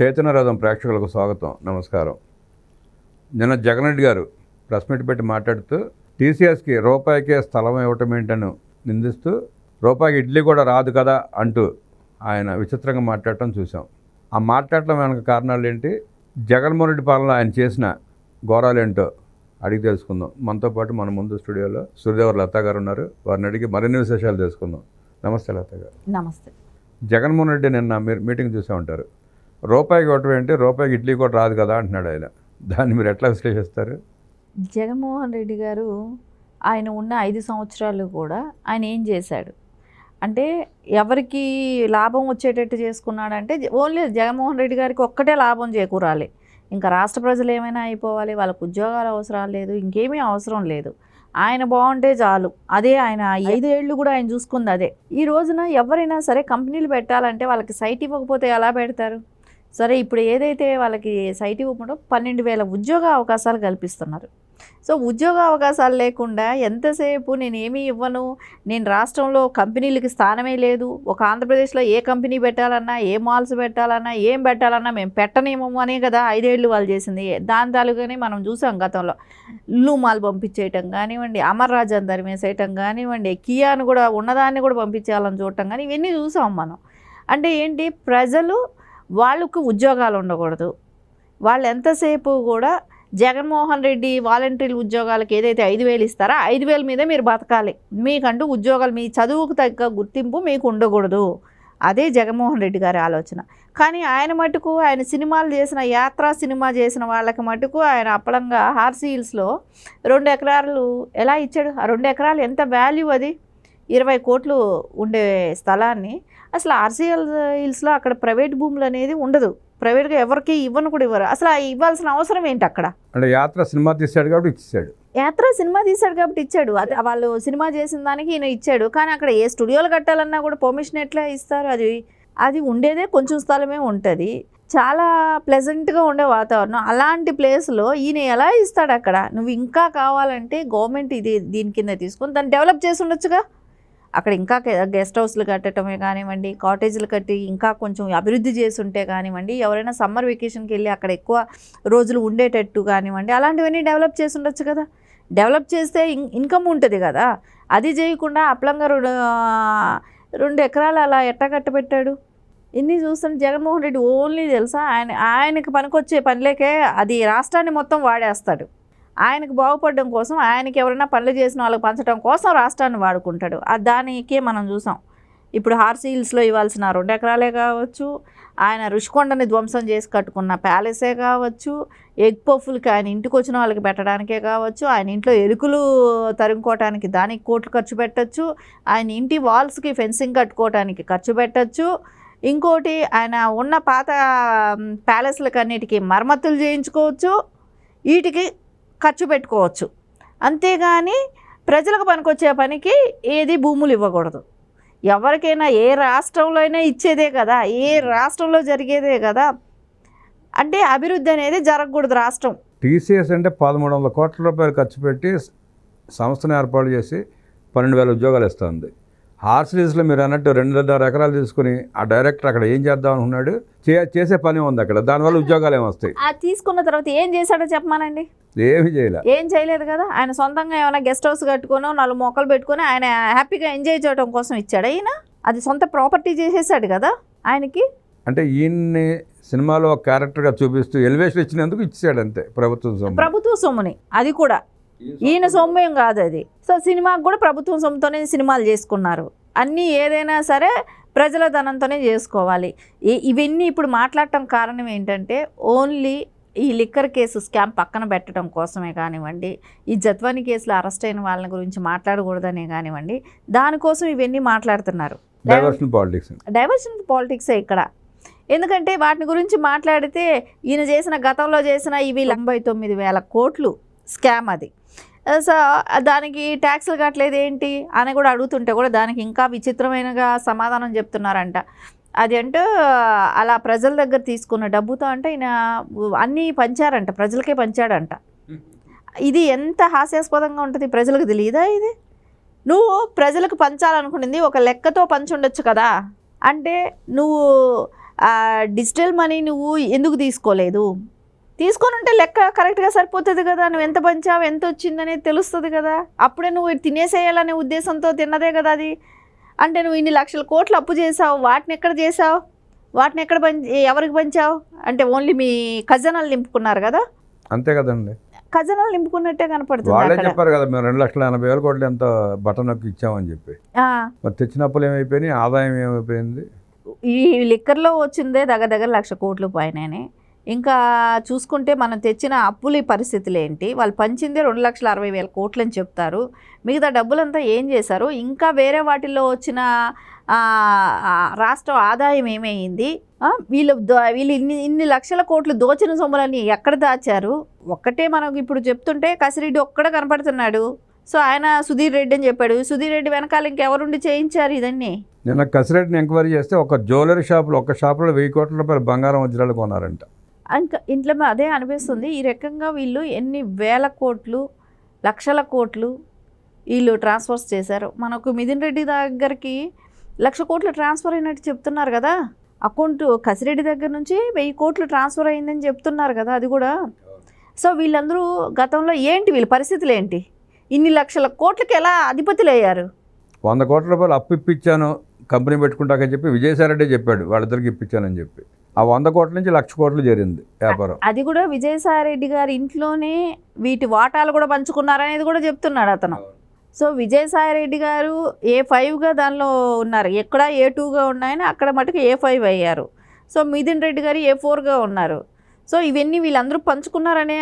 చైతన్యరథం ప్రేక్షకులకు స్వాగతం, నమస్కారం. నిన్న జగన్ రెడ్డి గారు ప్రెస్ మీట్ పెట్టి మాట్లాడుతూ టీసీఎస్కి రూపాయికే స్థలం ఇవ్వటం ఏంటని నిందిస్తూ రూపాయికి ఇడ్లీ కూడా రాదు కదా అంటూ ఆయన విచిత్రంగా మాట్లాడటం చూసాం. ఆ మాట్లాడటం వెనక కారణాలు ఏంటి, జగన్మోహన్ రెడ్డి పాలన ఆయన చేసిన ఘోరాలేంటో అడిగి తెలుసుకుందాం. మనతో పాటు మన ముందు స్టూడియోలో సూర్యదేవర లత గారు ఉన్నారు. వారిని అడిగి మరిన్ని విశేషాలు తెలుసుకుందాం. నమస్తే లత గారు. నమస్తే. జగన్మోహన్ రెడ్డి నిన్న మీరు మీటింగ్ చూసే ఉంటారు. రూపాయికి ఇవ్వటం ఏంటి, రూపాయికి ఇడ్లీ కూడా రాదు కదా అంటున్నాడు ఆయన. దాన్ని మీరు ఎట్లా విశ్లేషిస్తారు? జగన్మోహన్ రెడ్డి గారు ఆయన ఉన్న 5 సంవత్సరాలు కూడా ఆయన ఏం చేశాడు అంటే ఎవరికి లాభం వచ్చేటట్టు చేసుకున్నాడంటే ఓన్లీ జగన్మోహన్ రెడ్డి గారికి ఒక్కటే లాభం చేకూరాలి. ఇంకా రాష్ట్ర ప్రజలు ఏమైనా అయిపోవాలి, వాళ్ళకు ఉద్యోగాలు అవసరం లేదు, ఇంకేమీ అవసరం లేదు. ఆయన బాగుంటే చాలు. అదే ఆయన 5 ఏళ్ళు కూడా ఆయన చూసుకుంది అదే. ఈ రోజున ఎవరైనా సరే కంపెనీలు పెట్టాలంటే వాళ్ళకి సైట్ ఇవ్వకపోతే ఎలా పెడతారు? సరే, ఇప్పుడు ఏదైతే వాళ్ళకి సైట్ ఇవ్వకుండా 12,000 ఉద్యోగ అవకాశాలు కల్పిస్తున్నారు. సో ఉద్యోగ అవకాశాలు లేకుండా ఎంతసేపు నేను ఏమీ ఇవ్వను, నేను రాష్ట్రంలో కంపెనీలకి స్థానమే లేదు, ఒక ఆంధ్రప్రదేశ్లో ఏ కంపెనీ పెట్టాలన్నా, ఏ మాల్స్ పెట్టాలన్నా, ఏం పెట్టాలన్నా మేము పెట్టనేమో అనే కదా 5 ఏళ్ళు వాళ్ళు చేసింది. దాని తాలూగానే మనం చూసాం గతంలో. లులు మాల్ పంపించేయటం కానివ్వండి, అమర్ రాజాని తరిమేసేయటం కానివ్వండి, కియాను కూడా ఉన్నదాన్ని కూడా పంపించేయాలని చూడటం కానీ ఇవన్నీ చూసాం మనం. అంటే ఏంటి, ప్రజలు వాళ్ళకు ఉద్యోగాలు ఉండకూడదు. వాళ్ళు ఎంతసేపు కూడా జగన్మోహన్ రెడ్డి వాలంటీర్ ఉద్యోగాలకు ఏదైతే 5,000 ఇస్తారో 5,000 మీదే మీరు బతకాలి, మీకంటూ ఉద్యోగాలు, మీ చదువుకు తగ్గ గుర్తింపు మీకు ఉండకూడదు. అదే జగన్మోహన్ రెడ్డి గారి ఆలోచన. కానీ ఆయన మటుకు ఆయన సినిమాలు చేసిన, యాత్రా సినిమా చేసిన వాళ్ళకి మటుకు ఆయన అప్పలంగా హార్సీ హిల్స్లో 2 ఎకరాలు ఎలా ఇచ్చాడు? ఆ 2 ఎకరాలు ఎంత వాల్యూ? అది 20 కోట్లు ఉండే స్థలాన్ని అసలు హార్సీ హిల్స్లో అక్కడ ప్రైవేట్ భూములు అనేది ఉండదు. ప్రైవేట్గా ఎవరికి ఇవ్వను కూడా ఇవ్వరు. అసలు ఇవ్వాల్సిన అవసరం ఏంటి అక్కడ? అంటే యాత్ర సినిమా తీశాడు కాబట్టి ఇచ్చాడు. యాత్ర సినిమా తీశాడు కాబట్టి ఇచ్చాడు. అది వాళ్ళు సినిమా చేసిన దానికి ఈయన ఇచ్చాడు. కానీ అక్కడ ఏ స్టూడియోలు కట్టాలన్నా కూడా పర్మిషన్ ఎట్లా ఇస్తారు? అది ఉండేదే కొంచెం స్థలమే ఉంటుంది. చాలా ప్లెజెంట్గా ఉండే వాతావరణం. అలాంటి ప్లేస్లో ఈయన ఎలా ఇస్తాడు? అక్కడ నువ్వు ఇంకా కావాలంటే గవర్నమెంట్ దీని కింద తీసుకొని దాన్ని డెవలప్ చేసి ఉండొచ్చుగా. అక్కడ ఇంకా గెస్ట్ హౌస్లు కట్టడమే కానివ్వండి, కాటేజీలు కట్టి ఇంకా కొంచెం అభివృద్ధి చేసి ఉంటే కానివ్వండి, ఎవరైనా సమ్మర్ వెకేషన్కి వెళ్ళి అక్కడ ఎక్కువ రోజులు ఉండేటట్టు కానివ్వండి, అలాంటివన్నీ డెవలప్ చేసి ఉండొచ్చు కదా. డెవలప్ చేస్తే ఇన్కమ్ ఉంటుంది కదా. అది చేయకుండా అప్లంగా 2 ఎకరాలు అలా ఎట్టా కట్టబెట్టాడు. ఇన్ని చూస్తుంటే జగన్మోహన్ రెడ్డి ఓన్లీ తెలుసా, ఆయనకి పనికొచ్చే పనిలేకే అది రాష్ట్రాన్ని మొత్తం వాడేస్తాడు. ఆయనకు బాగుపడడం కోసం, ఆయనకి ఎవరైనా పనులు చేసిన వాళ్ళకి పంచడం కోసం రాష్ట్రాన్ని వాడుకుంటాడు. దానికే మనం చూసాం. ఇప్పుడు హార్సీ హిల్స్లో ఇవ్వాల్సిన 2 ఎకరాలే కావచ్చు, ఆయన రుషికొండని ధ్వంసం చేసి కట్టుకున్న ప్యాలెసే కావచ్చు, ఎగ్ పఫ్ఫులకి ఆయన ఇంటికి వచ్చిన వాళ్ళకి పెట్టడానికే కావచ్చు, ఆయన ఇంట్లో ఎలుకలు తరుముకోవటానికి దానికి కోట్లు ఖర్చు పెట్టచ్చు, ఆయన ఇంటి వాల్స్కి ఫెన్సింగ్ కట్టుకోవటానికి ఖర్చు పెట్టచ్చు, ఇంకోటి ఆయన ఉన్న పాత ప్యాలెస్లకు అన్నిటికీ మరమ్మతులు చేయించుకోవచ్చు, వీటికి ఖర్చు పెట్టుకోవచ్చు. అంతేగాని ప్రజలకు పనికొచ్చే పనికి ఏది భూములు ఇవ్వకూడదు. ఎవరికైనా ఏ రాష్ట్రంలో అయినా ఇచ్చేదే కదా, ఏ రాష్ట్రంలో జరిగేదే కదా. అంటే అభివృద్ధి అనేది జరగకూడదు రాష్ట్రం. టీసీఎస్ అంటే 1,300 కోట్ల రూపాయలు ఖర్చు పెట్టి సంస్థను ఏర్పాటు చేసి 12,000 ఉద్యోగాలు ఇస్తుంది. హార్సీ హిల్స్లో మీరు అన్నట్టు 2.5 ఎకరాలు తీసుకుని ఆ డైరెక్టర్ అక్కడ ఏం చేద్దాం అనుకున్నాడు? చేసే పని ఉంది అక్కడ, దానివల్ల ఉద్యోగాలు ఏమొస్తాయి? తీసుకున్న తర్వాత ఏం చేశాడో చెప్పమానండి. ఏం చేయలేదు కదా. ఆయన సొంతంగా ఏమైనా గెస్ట్ హౌస్ కట్టుకొని 4 మొక్కలు పెట్టుకొని ఆయన హ్యాపీగా ఎంజాయ్ చేయడం కోసం ఇచ్చాడు. అయినా అది సొంత ప్రాపర్టీ చేసేసాడు కదా ఆయనకి. అంటే ఈయన్ని సినిమాలో ఒక క్యారెక్టర్గా చూపిస్తూ ఎలివేషన్ ఇచ్చినందుకు ఇచ్చాడు అంతే, ప్రభుత్వ సొమ్ముని. అది కూడా ఈయన సొమ్మేం కాదు అది. సో సినిమాకి కూడా ప్రభుత్వం సొమ్ముతోనే సినిమాలు చేసుకున్నారు. అన్నీ ఏదైనా సరే ప్రజల ధనంతోనే చేసుకోవాలి. ఇవన్నీ ఇప్పుడు మాట్లాడటం కారణం ఏంటంటే ఓన్లీ ఈ లిక్కర్ కేసు స్కామ్ పక్కన పెట్టడం కోసమే కానివ్వండి, ఈ జత్వాని కేసులో అరెస్ట్ అయిన వాళ్ళ గురించి మాట్లాడకూడదనే కానివ్వండి, దానికోసం ఇవన్నీ మాట్లాడుతున్నారు. డైవర్షన్ పాలిటిక్సే ఇక్కడ. ఎందుకంటే వాటిని గురించి మాట్లాడితే ఈయన చేసిన, గతంలో చేసిన ఇవి 99,000 కోట్లు స్కామ్ అది. సో దానికి ట్యాక్స్లు కట్టలేదు ఏంటి అని కూడా అడుగుతుంటే కూడా దానికి ఇంకా విచిత్రమైనగా సమాధానం చెప్తున్నారంట. అది అంటే అలా ప్రజల దగ్గర తీసుకున్న డబ్బుతో అంటే ఈయన అన్నీ పంచారంట, ప్రజలకే పంచాడంట. ఇది ఎంత హాస్యాస్పదంగా ఉంటుంది, ప్రజలకు తెలియదా? ఇది నువ్వు ప్రజలకు పంచాలనుకున్నది ఒక లెక్కతో పంచి ఉండొచ్చు కదా. అంటే నువ్వు డిజిటల్ మనీ నువ్వు ఎందుకు తీసుకోలేదు? తీసుకొని ఉంటే లెక్క కరెక్ట్గా సరిపోతుంది కదా, నువ్వు ఎంత పంచావు ఎంత వచ్చిందనేది తెలుస్తుంది కదా. అప్పుడే నువ్వు తినేసేయాలనే ఉద్దేశంతో తిన్నదే కదా అది. అంటే నువ్వు ఇన్ని లక్షల కోట్లు అప్పు చేసావు, వాటిని ఎక్కడ చేసావు, వాటిని ఎక్కడ ఎవరికి పంచావు అంటే ఓన్లీ మీ ఖజానాలు నింపుకున్నారు కదా. అంతే కదండి, ఖజానాలు నింపుకున్నట్టే కనపడుతుంది. వాళ్ళే చెప్పారు కదా మేము 2,80,000 కోట్లు ఎంత బటన్ నొక్కి ఇచ్చామని చెప్పి. మరి తెచ్చిన అప్పులు ఏమైపోయినాయి, ఆదాయం ఏమైపోయింది? ఈ లిక్కర్లో వచ్చిందే దగ్గర 1,00,000 కోట్లు పైననే. ఇంకా చూసుకుంటే మనం తెచ్చిన అప్పుల పరిస్థితులు ఏంటి, వాళ్ళు పంచిందే 2,60,000 కోట్లు అని చెప్తారు. మిగతా డబ్బులంతా ఏం చేశారు, ఇంకా వేరే వాటిల్లో వచ్చిన రాష్ట్ర ఆదాయం ఏమైంది, వీళ్ళు ఇన్ని లక్షల కోట్లు దోచిన సొమ్ములని ఎక్కడ దాచారు. ఒక్కటే మనం ఇప్పుడు చెప్తుంటే కసిరెడ్డి ఒక్కడే కనపడుతున్నాడు. సో ఆయన సుధీర్ రెడ్డి అని చెప్పాడు. సుధీర్ రెడ్డి వెనకాల ఇంకెవరుండి చేయించారు ఇదన్నీ? నిన్న కసిరెడ్డిని ఎంక్వైరీ చేస్తే ఒక జ్యువెలరీ షాపులో ఒక షాపులో 1,000 కోట్ల రూపాయలు బంగారం వజ్రాలు కొన్నారంట. ఇంకా ఇంట్లో అదే అనిపిస్తుంది. ఈ రకంగా వీళ్ళు ఎన్ని వేల కోట్లు లక్షల కోట్లు వీళ్ళు ట్రాన్స్ఫర్స్ చేశారు. మనకు మిథున్ రెడ్డి దగ్గరికి 1,00,000 కోట్లు ట్రాన్స్ఫర్ అయినట్టు చెప్తున్నారు కదా. అకౌంట్ కసిరెడ్డి దగ్గర నుంచి 1,000 కోట్లు ట్రాన్స్ఫర్ అయిందని చెప్తున్నారు కదా అది కూడా. సో వీళ్ళందరూ గతంలో ఏంటి వీళ్ళ పరిస్థితులు ఏంటి, ఇన్ని లక్షల కోట్లకి ఎలా అధిపతులు అయ్యారు? 100 కోట్ల రూపాయలు అప్పు ఇప్పించాను కంపెనీ పెట్టుకుంటాకని చెప్పి విజయసాయిరెడ్డి చెప్పాడు, వాళ్ళిద్దరికి ఇప్పించానని చెప్పి. ఆ 100 కోట్ల నుంచి 1,00,000 కోట్లు జరిగింది వ్యాపారం. అది కూడా విజయసాయిరెడ్డి గారి ఇంట్లోనే వీటి వాటాలు కూడా పంచుకున్నారనేది కూడా చెప్తున్నాడు అతను. సో విజయసాయిరెడ్డి గారు A5గా దానిలో ఉన్నారు, ఎక్కడ A2గా ఉన్నాయని అక్కడ మటుకు A5 అయ్యారు. సో మిథున్ రెడ్డి గారు A4గా ఉన్నారు. సో ఇవన్నీ వీళ్ళందరూ పంచుకున్నారనే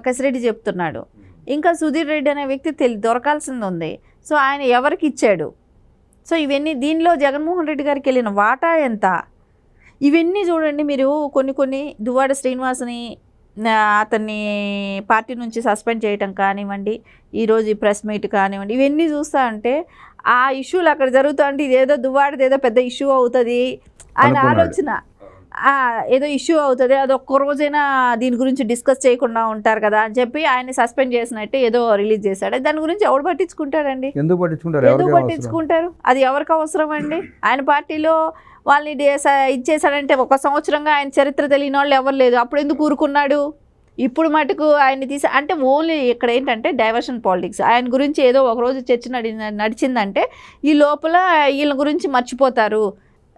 కసిరెడ్డి చెప్తున్నాడు. ఇంకా సుధీర్ రెడ్డి అనే వ్యక్తి దొరకాల్సింది ఉంది. సో ఆయన ఎవరికి ఇచ్చాడు? సో ఇవన్నీ దీనిలో జగన్మోహన్ రెడ్డి గారికి వెళ్ళిన వాటా ఎంత? ఇవన్నీ చూడండి మీరు. కొన్ని దువ్వాడ శ్రీనివాస్ని అతన్ని పార్టీ నుంచి సస్పెండ్ చేయటం కానివ్వండి, ఈరోజు ఈ ప్రెస్ మీట్ కానివ్వండి, ఇవన్నీ చూస్తూ ఉంటే ఆ ఇష్యూలు అక్కడ జరుగుతూ ఉంటే ఇదేదో దువ్వాడది ఏదో పెద్ద ఇష్యూ అవుతుంది ఆయన ఆలోచన, ఏదో ఇష్యూ అవుతుంది, అది ఒక్క రోజైనా దీని గురించి డిస్కస్ చేయకుండా ఉంటారు కదా అని చెప్పి ఆయన సస్పెండ్ చేసినట్టు ఏదో రిలీజ్ చేశాడు. దాని గురించి ఎవడు పట్టించుకుంటాడండి? ఎందుకు పట్టించుకుంటారు? అది ఎవరికి అవసరం అండి? ఆయన పార్టీలో వాళ్ళని ఇచ్చేసాడంటే 1 సంవత్సరంగా ఆయన చరిత్ర తెలియని వాళ్ళు ఎవరు లేదు. అప్పుడు ఎందుకు ఊరుకున్నాడు? ఇప్పుడు మటుకు ఆయన్ని తీసి అంటే ఓన్లీ ఇక్కడ ఏంటంటే డైవర్షన్ పాలిటిక్స్. ఆయన గురించి ఏదో ఒకరోజు చర్చ నడిచిందంటే ఈ లోపల వీళ్ళ గురించి మర్చిపోతారు.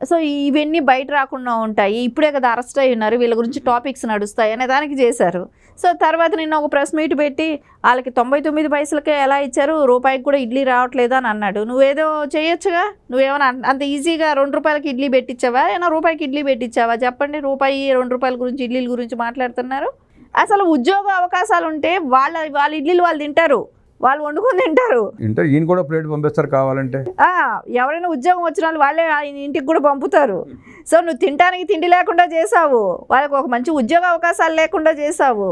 సో ఇవన్నీ బయట రాకుండా ఉంటాయి. ఇప్పుడే కదా అరెస్ట్ అయి ఉన్నారు, వీళ్ళ గురించి టాపిక్స్ నడుస్తాయి అనే దానికి చేశారు. సో తర్వాత నిన్న ఒక ప్రెస్ మీట్ పెట్టి వాళ్ళకి 99 పైసలకే ఎలా ఇచ్చారు, రూపాయికి కూడా ఇడ్లీ రావట్లేదు అని అన్నాడు. నువ్వేదో చేయొచ్చుగా, నువ్వేమైనా అంత ఈజీగా 2 రూపాయలకి ఇడ్లీ పెట్టించావా, ఏమైనా రూపాయికి ఇడ్లీ పెట్టించావా? చెప్పండి. రూపాయి 2 రూపాయల గురించి ఇడ్లీల గురించి మాట్లాడుతున్నారు. అసలు ఉద్యోగ అవకాశాలు ఉంటే వాళ్ళ ఇడ్లీలు వాళ్ళు తింటారు, వాళ్ళు వండుకొని తింటారు. ఈయన కూడా ప్లేట్ పంపిస్తారు కావాలంటే. ఎవరైనా ఉద్యోగం వచ్చిన వాళ్ళు వాళ్ళే ఆయన ఇంటికి కూడా పంపుతారు. సో నువ్వు తినడానికి తిండి లేకుండా చేసావు, వాళ్ళకి ఒక మంచి ఉద్యోగ అవకాశాలు లేకుండా చేసావు.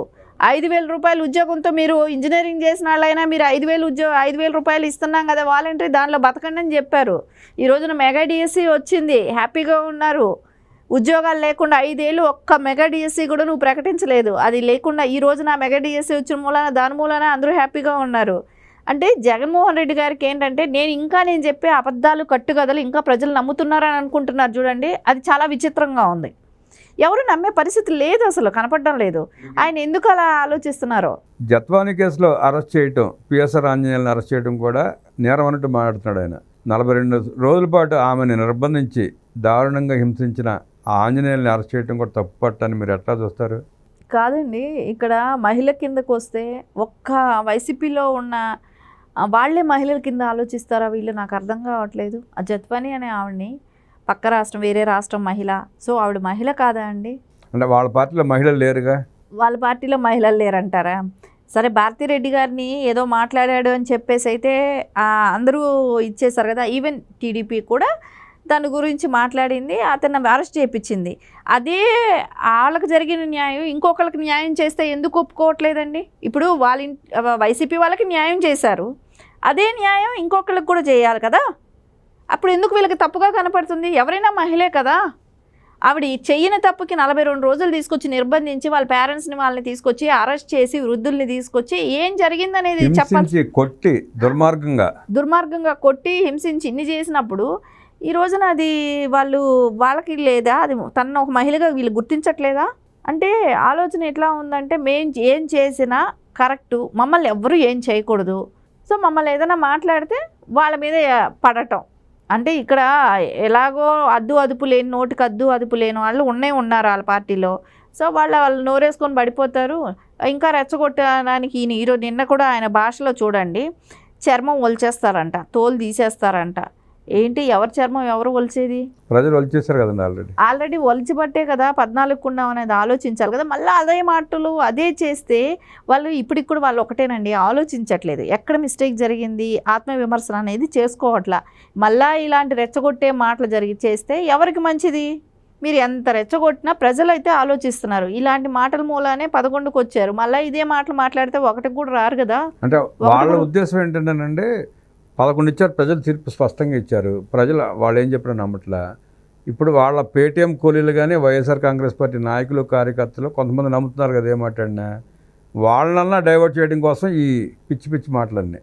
5,000 రూపాయలు ఉద్యోగంతో మీరు ఇంజనీరింగ్ చేసిన వాళ్ళైనా మీరు 5,000 రూపాయలు ఇస్తున్నాం కదా వాలంటరీ, దానిలో బతకండి అని చెప్పారు. ఈ రోజున మెగా డిఎస్సి వచ్చింది, హ్యాపీగా ఉన్నారు. ఉద్యోగాలు లేకుండా 5 ఏళ్ళు ఒక్క మెగా డిఎస్సి కూడా నువ్వు ప్రకటించలేదు. అది లేకుండా ఈ రోజున మెగా డిఎస్సి వచ్చిన మూలాన దాని మూలాన అందరూ హ్యాపీగా ఉన్నారు. అంటే జగన్మోహన్ రెడ్డి గారికి ఏంటంటే నేను చెప్పే అబద్ధాలు కట్టుకథలు ఇంకా ప్రజలు నమ్ముతున్నారని అనుకుంటున్నారు చూడండి. అది చాలా విచిత్రంగా ఉంది. ఎవరు నమ్మే పరిస్థితి లేదు, అసలు కనపడడం లేదు. ఆయన ఎందుకు అలా ఆలోచిస్తున్నారో. జత్వాని కేసులో అరెస్ట్ చేయటం, పిఎస్ఆర్ ఆంజనేయులను అరెస్ట్ చేయడం కూడా నేరం అన్నట్టు మాట్లాడుతున్నాడు ఆయన. 42 రోజుల పాటు ఆమెను నిర్బంధించి దారుణంగా హింసించిన ఆ ఆంజనేయుల్ని అరెస్ట్ చేయడం కూడా తప్పు పట్టని మీరు ఎట్లా చూస్తారు? కాదండి, ఇక్కడ మహిళ కిందకు వస్తే ఒక్క వైసీపీలో ఉన్న వాళ్ళే మహిళల కింద ఆలోచిస్తారా వీళ్ళు? నాకు అర్థం కావట్లేదు. ఆ జత్వాని అనే ఆవిడని పక్క రాష్ట్రం వేరే రాష్ట్రం మహిళ, సో ఆవిడ మహిళ కాదా అండి? అంటే వాళ్ళ పార్టీలో మహిళలు లేరుగా. వాళ్ళ పార్టీలో మహిళలు లేరంటారా? సరే, భారతిరెడ్డి గారిని ఏదో మాట్లాడాడు అని చెప్పేసి అయితే అందరూ ఇచ్చేసారు కదా. ఈవెన్ టీడీపీ కూడా దాని గురించి మాట్లాడింది, అతన్ని అరెస్ట్ చేయించింది. అదే వాళ్ళకి జరిగిన న్యాయం ఇంకొకరికి న్యాయం చేస్తే ఎందుకు ఒప్పుకోవట్లేదండి? ఇప్పుడు వైసీపీ వాళ్ళకి న్యాయం చేశారు, అదే న్యాయం ఇంకొకరికి కూడా చేయాలి కదా. అప్పుడు ఎందుకు వీళ్ళకి తప్పుగా కనపడుతుంది? ఎవరైనా మహిళే కదా. ఆవిడ చెయ్యని తప్పుకి 42 రోజులు తీసుకొచ్చి నిర్బంధించి వాళ్ళ పేరెంట్స్ని వాళ్ళని తీసుకొచ్చి అరెస్ట్ చేసి వృద్ధుల్ని తీసుకొచ్చి ఏం జరిగిందనేది చెప్పాలి. కొట్టి దుర్మార్గంగా కొట్టి హింసించి ఇన్ని చేసినప్పుడు ఈ రోజున అది వాళ్ళకి లేదా, అది తనను ఒక మహిళగా వీళ్ళు గుర్తించట్లేదా? అంటే ఆలోచన ఎట్లా ఉందంటే, మేము ఏం చేసినా కరెక్టు, మమ్మల్ని ఎవ్వరూ ఏం చేయకూడదు, సో మమ్మల్ని ఏదైనా మాట్లాడితే వాళ్ళ మీద పడటం. అంటే ఇక్కడ ఎలాగో అదుపు లేని, నోటికి అదుపు లేని వాళ్ళు ఉన్నారు వాళ్ళ పార్టీలో. సో వాళ్ళు నోరేసుకొని పడిపోతారు. ఇంకా రెచ్చగొట్టడానికి ఈరోజు నిన్న కూడా ఆయన భాషలో చూడండి, చర్మం ఒలిచేస్తారంట, తోలు తీసేస్తారంట. ఏంటి, ఎవరి చర్మం ఎవరు ఒలిచేది? ప్రజలు ఒలిచేస్తారు కదండి ఆల్రెడీ ఒలిచిబట్టే కదా 14 ఉన్నాం అనేది ఆలోచించాలి కదా. మళ్ళీ అదే మాటలు అదే చేస్తే వాళ్ళు ఇప్పుడు వాళ్ళు ఒకటేనండి, ఆలోచించట్లేదు ఎక్కడ మిస్టేక్ జరిగింది, ఆత్మవిమర్శన అనేది చేసుకోవట్లా. మళ్ళీ ఇలాంటి రెచ్చగొట్టే మాటలు చేస్తే ఎవరికి మంచిది? మీరు ఎంత రెచ్చగొట్టినా ప్రజలైతే ఆలోచిస్తున్నారు. ఇలాంటి మాటల మూలానే 11కి వచ్చారు. మళ్ళీ ఇదే మాటలు మాట్లాడితే 1కి కూడా రారు కదా. అంటే వాళ్ళ ఉద్దేశం ఏంటంటేనండి, 11 ఇచ్చారు, ప్రజలు తీర్పు స్పష్టంగా ఇచ్చారు, ప్రజలు వాళ్ళు ఏం చెప్పినా నమ్మట్లా. ఇప్పుడు వాళ్ళ పేటీఎం కూలీలు కానీ వైఎస్ఆర్ కాంగ్రెస్ పార్టీ నాయకులు కార్యకర్తలు కొంతమంది నమ్ముతున్నారు కదా, ఏ మాట్లాడినా వాళ్ళన్నా డైవర్ట్ చేయడం కోసం ఈ పిచ్చి మాటలన్నీ,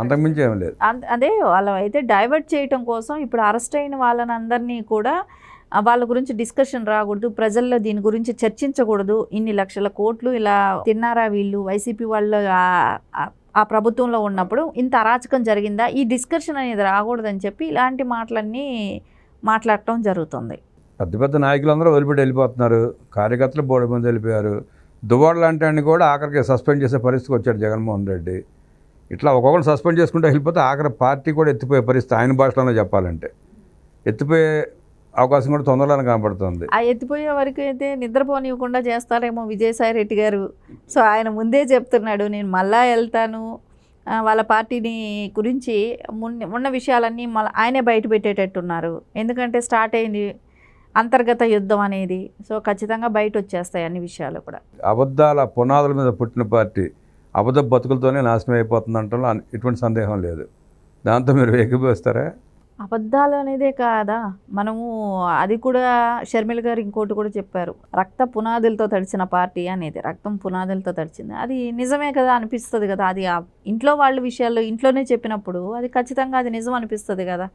అంతకుమించి ఏం లేదు. అదే వాళ్ళు అయితే డైవర్ట్ చేయడం కోసం ఇప్పుడు అరెస్ట్ అయిన వాళ్ళని అందరినీ కూడా వాళ్ళ గురించి డిస్కషన్ రాకూడదు, ప్రజల్లో దీని గురించి చర్చించకూడదు, ఇన్ని లక్షల కోట్లు ఇలా తిన్నారా వీళ్ళు, వైసీపీ వాళ్ళు ఆ ప్రభుత్వంలో ఉన్నప్పుడు ఇంత అరాచకం జరిగిందా, ఈ డిస్కషన్ అనేది రాకూడదని చెప్పి ఇలాంటి మాటలన్నీ మాట్లాడటం జరుగుతుంది. పెద్ద నాయకులందరూ వదిలిపెట్టి వెళ్ళిపోతున్నారు, కార్యకర్తలు బోర్డు మంది వెళ్ళిపోయారు. దువ్వాడ లాంటి వాడిని కూడా ఆఖరికి సస్పెండ్ చేసే పరిస్థితికి వచ్చాడు జగన్మోహన్ రెడ్డి. ఇట్లా ఒక్కొక్కరు సస్పెండ్ చేసుకుంటే వెళ్ళిపోతే ఆఖరి పార్టీ కూడా ఎత్తిపోయే పరిస్థితి, ఆయన భాషలోనే చెప్పాలంటే ఎత్తిపోయే అవకాశం కూడా తొందరలోనే కనబడుతుంది. ఆ ఎత్తిపోయే వరకు అయితే నిద్రపోనివ్వకుండా చేస్తారేమో విజయసాయి రెడ్డి గారు. సో ఆయన ముందే చెప్తున్నాడు, నేను మళ్ళా వెళ్తాను, వాళ్ళ పార్టీని గురించి ఉన్న విషయాలన్నీ మళ్ళీ ఆయనే బయట పెట్టేటట్టున్నారు. ఎందుకంటే స్టార్ట్ అయింది అంతర్గత యుద్ధం అనేది. సో ఖచ్చితంగా బయట వచ్చేస్తాయి అన్ని విషయాలు కూడా. అబద్ధాల పునాదుల మీద పుట్టిన పార్టీ అబద్ధ బతుకులతోనే నాశనం అయిపోతుంది అంటలో ఎటువంటి సందేహం లేదు. దాంతో మీరు ఏకీభవిస్తారా? అబద్ధాలు అనేదే కాదా, మనము అది కూడా షర్మిల గారు ఇంకోటి కూడా చెప్పారు, రక్త పునాదులతో తడిచిన పార్టీ అనేది. రక్తం పునాదులతో తడిచింది, అది నిజమే కదా అనిపిస్తుంది కదా. అది ఇంట్లో వాళ్ళ విషయాల్లో ఇంట్లోనే చెప్పినప్పుడు అది ఖచ్చితంగా అది నిజం అనిపిస్తుంది కదా.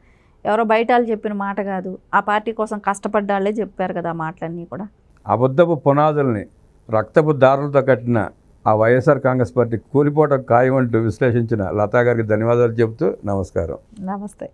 ఎవరో బయట వాళ్ళు చెప్పిన మాట కాదు, ఆ పార్టీ కోసం కష్టపడ్డాళ్లే చెప్పారు కదా ఆ మాటలన్నీ కూడా. అబద్ధపు పునాదుల్ని రక్తపు దారులతో కట్టిన ఆ వైఎస్ఆర్ కాంగ్రెస్ పార్టీ కూలిపోవడం ఖాయం అంటూ విశ్లేషించిన లతా గారికి ధన్యవాదాలు చెబుతూ నమస్కారం. నమస్తే.